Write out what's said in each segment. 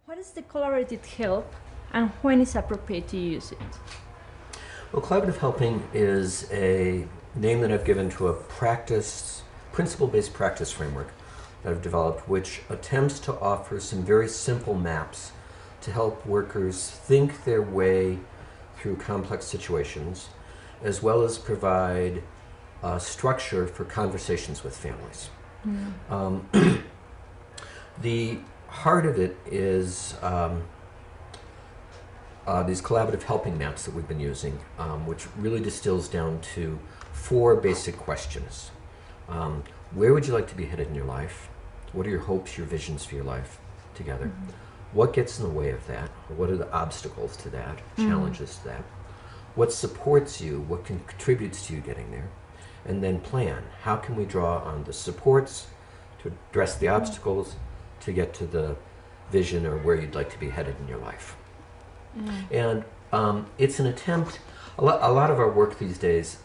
What is the collaborative help and when is appropriate to use it? Well, collaborative helping is a name that I've given to a principle-based practice framework that I've developed, which attempts to offer some very simple maps to help workers think their way through complex situations, as well as provide structure for conversations with families. The heart of it is these collaborative helping maps that we've been using, which really distills down to 4 basic questions. Where would you like to be headed in your life? What are your hopes, your visions for your life together? What gets in the way of that? What are the obstacles to that, challenges to that? What supports you? What contributes to you getting there? And then plan. How can we draw on the supports to address the obstacles to get to the vision or where you'd like to be headed in your life? And it's an attempt, a lot of our work these days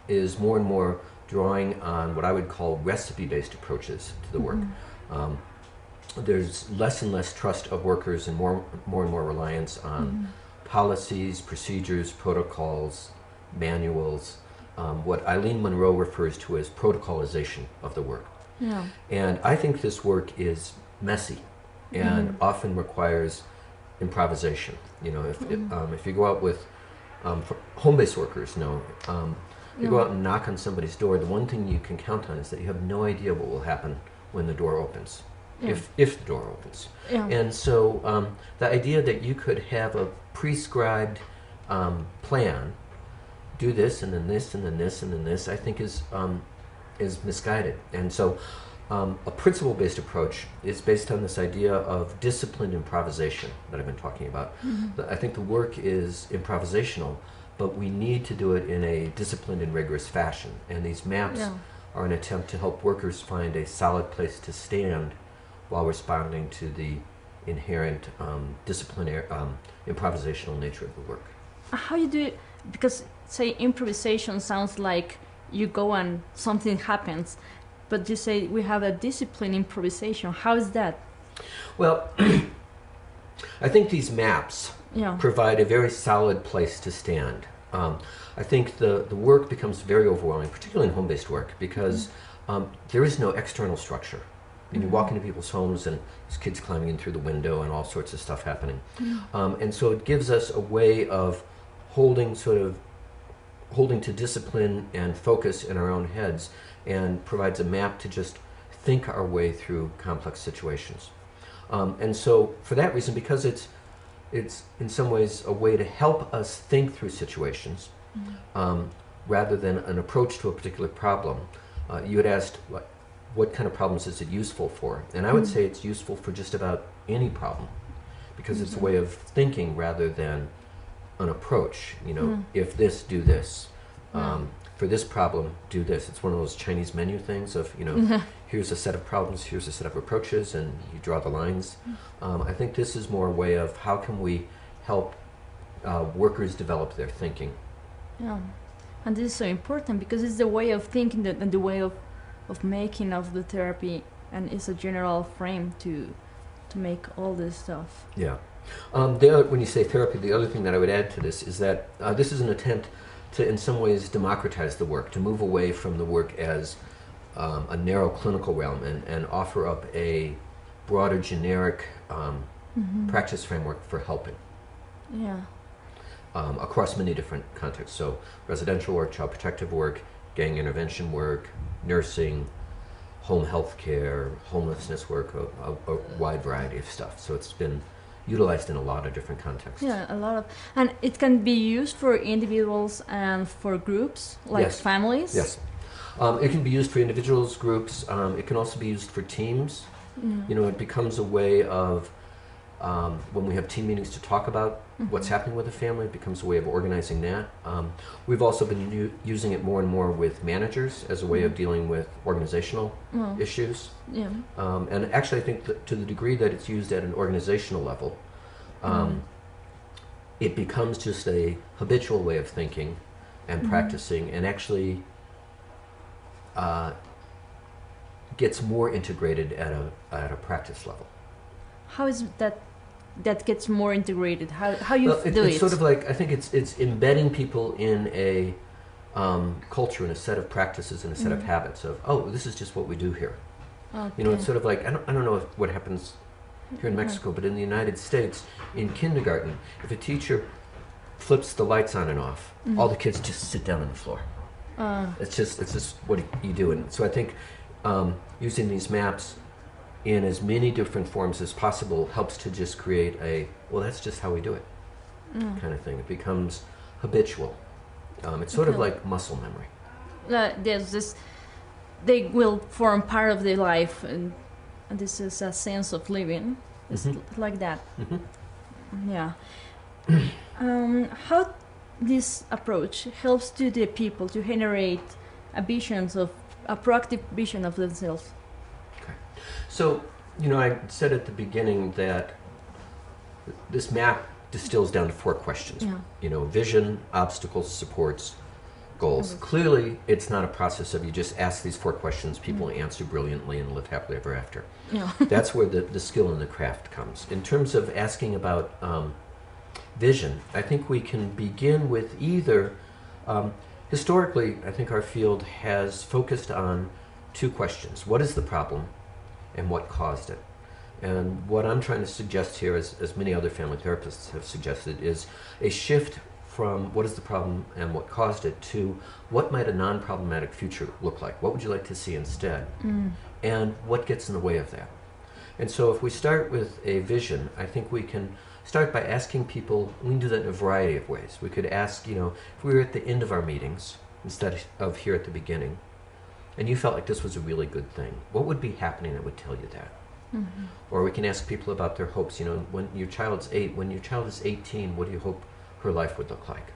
is more and more drawing on what I would call recipe-based approaches to the work. There's less and less trust of workers and more and more reliance on policies, procedures, protocols, manuals, what Eileen Monroe refers to as protocolization of the work. And I think this work is messy and often requires improvisation. You know, if you go out with home-based workers, you go out and knock on somebody's door, the one thing you can count on is that you have no idea what will happen when the door opens, if the door opens. And so the idea that you could have a prescribed plan, do this and then this and then this and then this, I think is misguided. And so a principle-based approach is based on this idea of disciplined improvisation that I've been talking about. I think the work is improvisational, but we need to do it in a disciplined and rigorous fashion. And these maps are an attempt to help workers find a solid place to stand while responding to the inherent improvisational nature of the work. How you do it? Because, say, improvisation sounds like you go and something happens, but you say we have a disciplined improvisation. How is that? Well, I think these maps provide a very solid place to stand. I think the work becomes very overwhelming, particularly in home-based work, because there is no external structure. And you walk into people's homes and there's kids climbing in through the window and all sorts of stuff happening. And so it gives us a way of holding to discipline and focus in our own heads, and provides a map to just think our way through complex situations. And so for that reason, because it's in some ways a way to help us think through situations rather than an approach to a particular problem. You had asked what kind of problems is it useful for? And I would say it's useful for just about any problem, because it's a way of thinking rather than an approach. You know, if this, do this. For this problem, do this. It's one of those Chinese menu things of, here's a set of problems, here's a set of approaches, and you draw the lines. I think this is more a way of how can we help workers develop their thinking. And this is so important because it's the way of thinking and the way of making of the therapy, and it's a general frame to make all this stuff. When you say therapy, the other thing that I would add to this is that this is an attempt to, in some ways, democratize the work, to move away from the work as a narrow clinical realm and offer up a broader, generic practice framework for helping across many different contexts. So residential work, child protective work, gang intervention work, nursing, home health care, homelessness work, a wide variety of stuff. So it's been utilized in a lot of different contexts. And it can be used for individuals and for groups, like families? Yes. It can be used for individuals, groups. It can also be used for teams. It becomes a way of, when we have team meetings to talk about what's happening with the family, it becomes a way of organizing that. We've also been using it more and more with managers as a way of dealing with organizational issues. And actually, I think that to the degree that it's used at an organizational level, it becomes just a habitual way of thinking and practicing, and actually gets more integrated at a practice level. How is that that gets more integrated? How you do it's it? sort of like, I think it's embedding people in a culture, in a set of practices, in a set of habits of, oh, this is just what we do here. Okay. You know, it's sort of like, I don't know what happens here in Mexico, but in the United States, in kindergarten, if a teacher flips the lights on and off, all the kids just sit down on the floor. It's just what you do. And so I think using these maps in as many different forms as possible helps to just create a, well, that's just how we do it kind of thing. It becomes habitual. It's sort of like muscle memory. There's this, they will form part of their life, and this is a sense of living. It's like that. Yeah. How this approach helps to the people to generate a proactive vision of themselves? Okay. So, you know, I said at the beginning that this map distills down to 4 questions. Yeah. You know, vision, obstacles, supports, goals. Clearly, it's not a process of you just ask these 4 questions, people answer brilliantly and live happily ever after. Yeah. That's where the skill and the craft comes. In terms of asking about vision, I think we can begin with either, historically, I think our field has focused on 2 questions. What is the problem and what caused it? And what I'm trying to suggest here, as many other family therapists have suggested, is a shift from what is the problem and what caused it to what might a non-problematic future look like? What would you like to see instead? And what gets in the way of that? And so if we start with a vision, I think we can start by asking people, we can do that in a variety of ways. We could ask, you know, if we were at the end of our meetings instead of here at the beginning, and you felt like this was a really good thing, what would be happening that would tell you that? Or we can ask people about their hopes. You know, when your child's 8, when your child is 18, what do you hope her life would look like?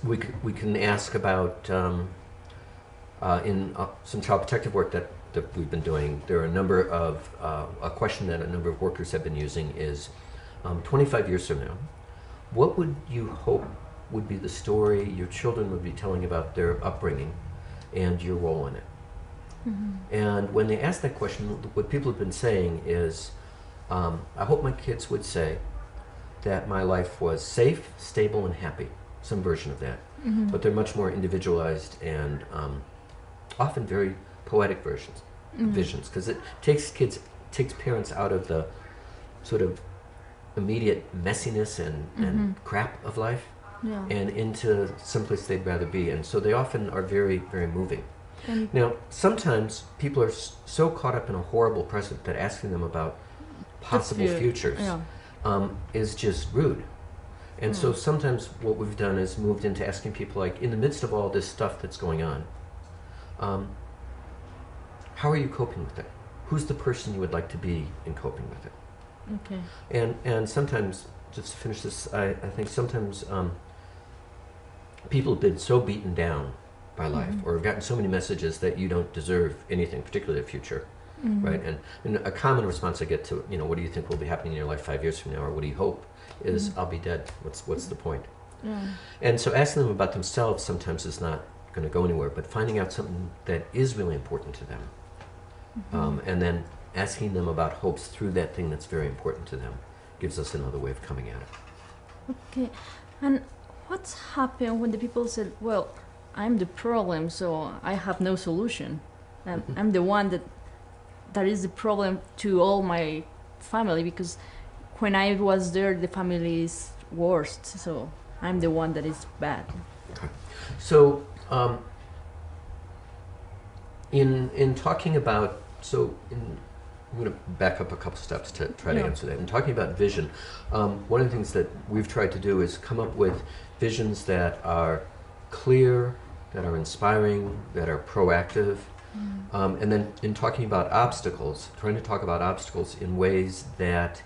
We can ask about, in some child protective work that we've been doing, there are a number of, a question that a number of workers have been using is, 25 years from now, what would you hope would be the story your children would be telling about their upbringing and your role in it? And when they ask that question, what people have been saying is, I hope my kids would say that my life was safe, stable, and happy, some version of that. But they're much more individualized and often very poetic visions, because it takes parents out of the sort of immediate messiness and crap of life and into someplace they'd rather be. And so they often are very, very moving. Now, sometimes people are so caught up in a horrible present that asking them about possible futures is just rude. And so sometimes what we've done is moved into asking people, like, in the midst of all this stuff that's going on, how are you coping with it? Who's the person you would like to be in coping with it? Okay. And sometimes, just to finish this, I think sometimes people have been so beaten down by life, or have gotten so many messages that you don't deserve anything, particularly a future, right? And a common response I get to, you know, what do you think will be happening in your life 5 years from now, or what do you hope, is I'll be dead. What's the point? And so asking them about themselves sometimes is not going to go anywhere, but finding out something that is really important to them, and then asking them about hopes through that thing that's very important to them gives us another way of coming at it. Okay. And what's happened when the people said, well, I'm the problem, so I have no solution. I'm the one that is the problem to all my family, because when I was there, the family is worst, so I'm the one that is bad. Okay. So in talking about, I'm going to back up a couple steps to try to answer that. In talking about vision, one of the things that we've tried to do is come up with visions that are clear, that are inspiring, that are proactive. And then in talking about obstacles, trying to talk about obstacles in ways that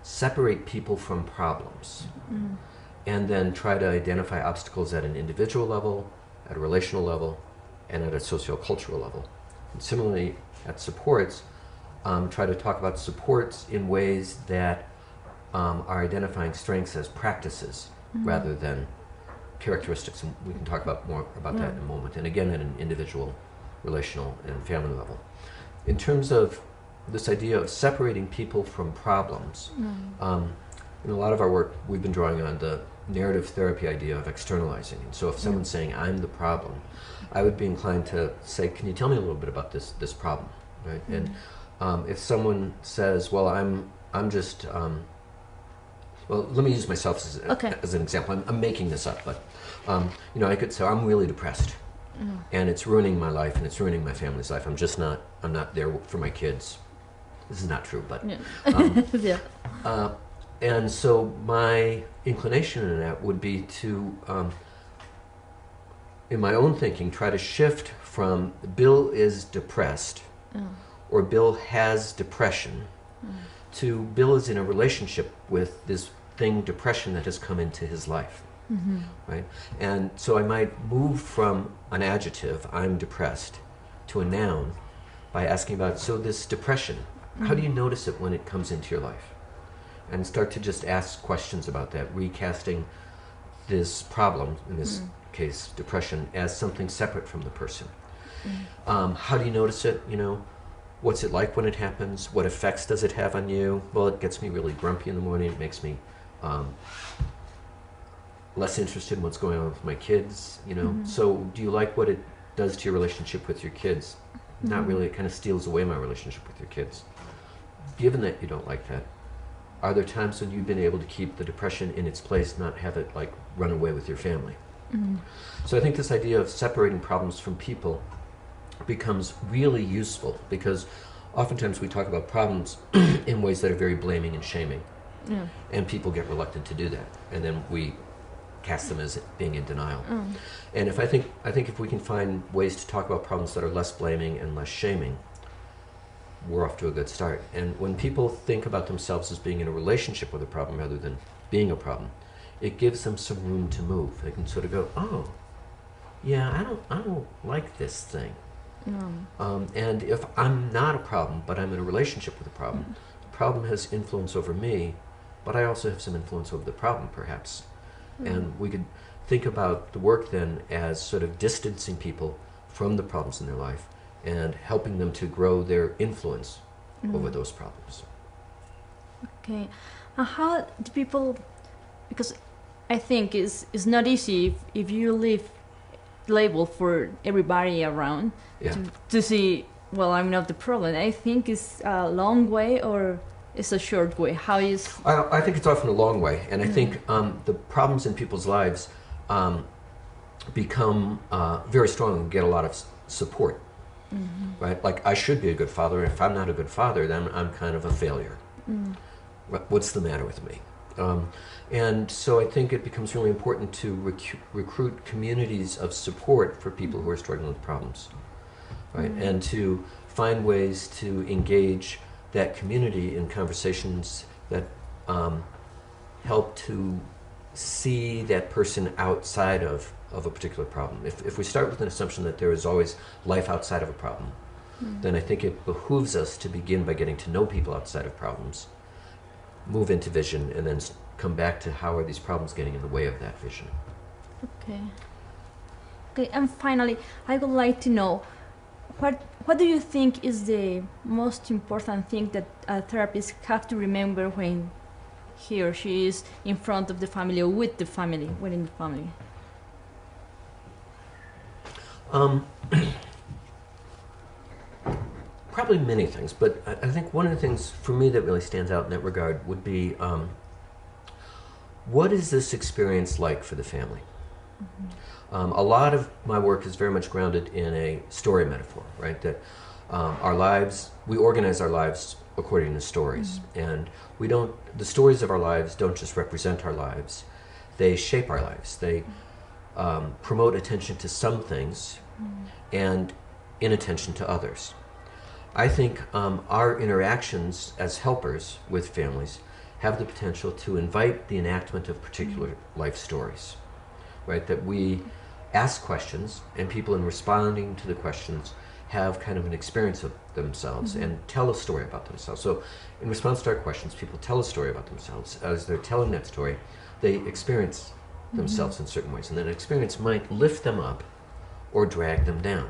separate people from problems. And then try to identify obstacles at an individual level, at a relational level, and at a sociocultural level. And similarly, at supports, try to talk about supports in ways that are identifying strengths as practices rather than characteristics. And we can talk about more about that in a moment. And again, at an individual, relational, and family level. In terms of this idea of separating people from problems. In a lot of our work, we've been drawing on the narrative therapy idea of externalizing. And so if someone's saying, I'm the problem, I would be inclined to say, can you tell me a little bit about this problem, right? And if someone says, well, I'm just, well, let me use myself as an example. I'm making this up, but, you know, I could say, I'm really depressed. And it's ruining my life, and it's ruining my family's life. I'm not there for my kids. This is not true, but... Yeah. And so my inclination in that would be to, in my own thinking, try to shift from Bill is depressed, or Bill has depression, to Bill is in a relationship with this thing, depression, that has come into his life. Right? And so I might move from an adjective, I'm depressed, to a noun by asking about, so this depression, how do you notice it when it comes into your life? And start to just ask questions about that, recasting this problem, in this case, depression, as something separate from the person. How do you notice it? You know, what's it like when it happens? What effects does it have on you? Well, it gets me really grumpy in the morning. It makes me less interested in what's going on with my kids, you know. So do you like what it does to your relationship with your kids? Not really. It kind of steals away my relationship with your kids. Given that you don't like that, are there times when you've been able to keep the depression in its place, not have it like run away with your family? So I think this idea of separating problems from people becomes really useful, because oftentimes we talk about problems in ways that are very blaming and shaming. And people get reluctant to do that. And then we cast them as being in denial. And I think if we can find ways to talk about problems that are less blaming and less shaming, we're off to a good start. And when people think about themselves as being in a relationship with a problem rather than being a problem, it gives them some room to move. They can sort of go, oh, yeah, I don't like this thing. And if I'm not a problem, but I'm in a relationship with a problem, the problem has influence over me, but I also have some influence over the problem, perhaps. And we could think about the work then as sort of distancing people from the problems in their life and helping them to grow their influence over those problems. Okay. How do people, because I think it's not easy if you live label for everybody around to see, well, I'm not the problem. I think it's a long way or it's a short way. How is... I think it's often a long way. And I think the problems in people's lives become very strong and get a lot of support. Right? Like, I should be a good father, and if I'm not a good father, then I'm kind of a failure. What's the matter with me? And so I think it becomes really important to recruit communities of support for people who are struggling with problems, right? And to find ways to engage that community in conversations that help to see that person outside of a particular problem. If we start with an assumption that there is always life outside of a problem, then I think it behooves us to begin by getting to know people outside of problems, move into vision, and then come back to how are these problems getting in the way of that vision. Okay. Okay, and finally, I would like to know, what do you think is the most important thing that a therapist have to remember when he or she is in front of the family or with the family, within the family? Probably many things, but I think one of the things for me that really stands out in that regard would be what is this experience like for the family? A lot of my work is very much grounded in a story metaphor, right? That our lives, we organize our lives according to stories, and the stories of our lives don't just represent our lives, they shape our lives. They promote attention to some things and inattention to others. I think our interactions as helpers with families have the potential to invite the enactment of particular life stories, right? That we ask questions, and people in responding to the questions have kind of an experience of themselves and tell a story about themselves. So in response to our questions, people tell a story about themselves. As they're telling that story, they experience themselves in certain ways, and that experience might lift them up or drag them down.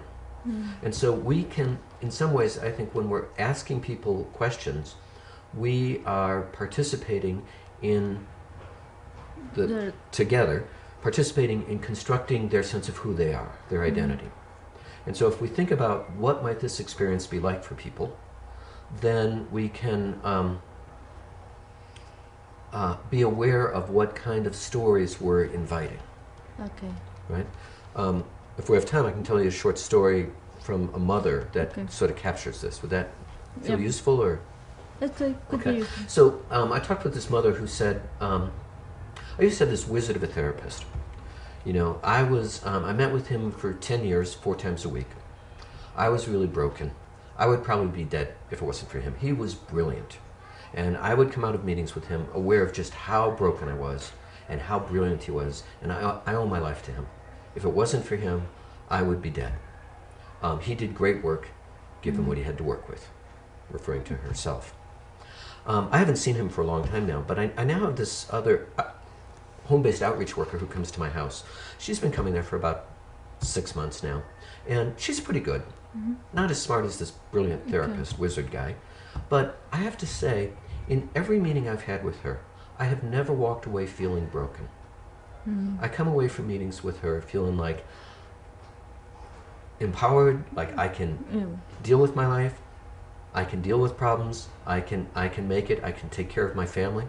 And so we can, in some ways, I think when we're asking people questions, we are participating in together, participating in constructing their sense of who they are, their identity. And so if we think about what might this experience be like for people, then we can be aware of what kind of stories we're inviting. Okay. Right? If we have time, I can tell you a short story from a mother that sort of captures this. Would that feel useful, or? Okay, could be useful. So I talked with this mother who said, I used to have this wizard of a therapist. You know, I met with him for 10 years, 4 times a week. I was really broken. I would probably be dead if it wasn't for him. He was brilliant. And I would come out of meetings with him aware of just how broken I was and how brilliant he was. And I owe my life to him. If it wasn't for him, I would be dead. He did great work, given what he had to work with, referring to herself. I haven't seen him for a long time now, but I now have this other home-based outreach worker who comes to my house. She's been coming there for about 6 months now, and she's pretty good. Not as smart as this brilliant therapist, wizard guy, but I have to say, in every meeting I've had with her, I have never walked away feeling broken. I come away from meetings with her feeling like empowered, like I can deal with my life, I can deal with problems, I can make it, I can take care of my family.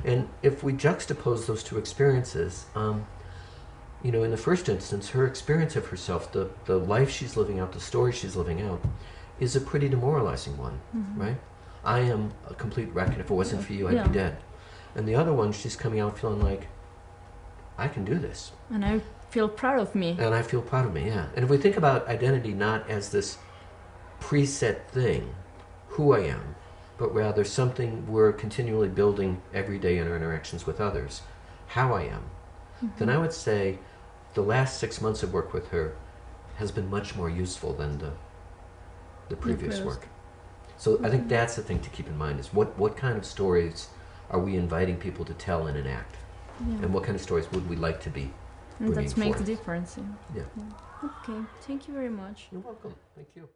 And if we juxtapose those two experiences, you know, in the first instance, her experience of herself, the life she's living out, the story she's living out, is a pretty demoralizing one, right? I am a complete wreck, and if it wasn't for you, I'd be dead. And the other one, she's coming out feeling like, I can do this. And I feel proud of me. And I feel proud of me, yeah. And if we think about identity not as this preset thing, who I am, but rather something we're continually building every day in our interactions with others, how I am, then I would say the last 6 months of work with her has been much more useful than the previous work. So I think that's the thing to keep in mind, is what kind of stories are we inviting people to tell and enact? And what kind of stories would we like to be bringing And that makes a forth? difference. Yeah. Okay, thank you very much. You're welcome. Thank you.